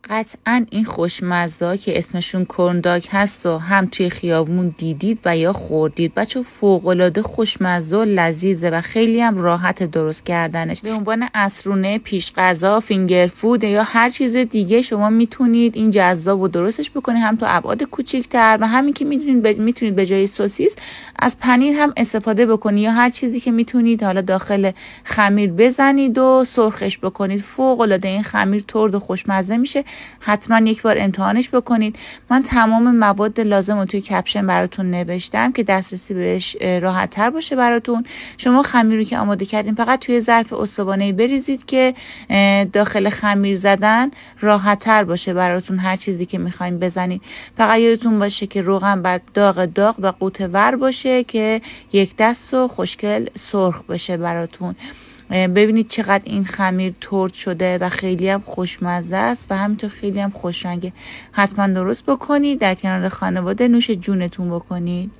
قطعا این خوشمزه که اسمشون کورنداگ هست و هم توی خیابون دیدید و یا خوردید. بچه فوق‌العاده خوشمزه و لذیذه و خیلی هم راحت درست کردنش. به عنوان عصرونه، پیش غذا، فینگر فود یا هر چیز دیگه شما میتونید این جذاب و درستش بکنید، هم تو ابعاد کوچیک‌تر و همین که میتونید به جای سوسیس از پنیر هم استفاده بکنید یا هر چیزی که میتونید حالا داخل خمیر بزنید و سرخش بکنید. فوق‌العاده این خمیر ترد و خوشمزه میشه. حتما یک بار امتحانش بکنید. من تمام مواد لازم رو توی کپشن براتون نوشتم که دسترسی بهش راحت تر باشه براتون. شما خمیر رو که آماده کردین فقط توی ظرف استوانه‌ای بریزید که داخل خمیر زدن راحت تر باشه براتون. هر چیزی که میخواین بزنید فقط یادتون باشه که روغن بعد داغ و قوطه ور باشه که یک دست و خوشگل سرخ بشه براتون. ببینید چقدر این خمیر ترد شده و خیلی هم خوشمزه است و همینطور خیلی هم خوش رنگه. حتما درست بکنید، در کنار خانواده نوش جونتون بکنید.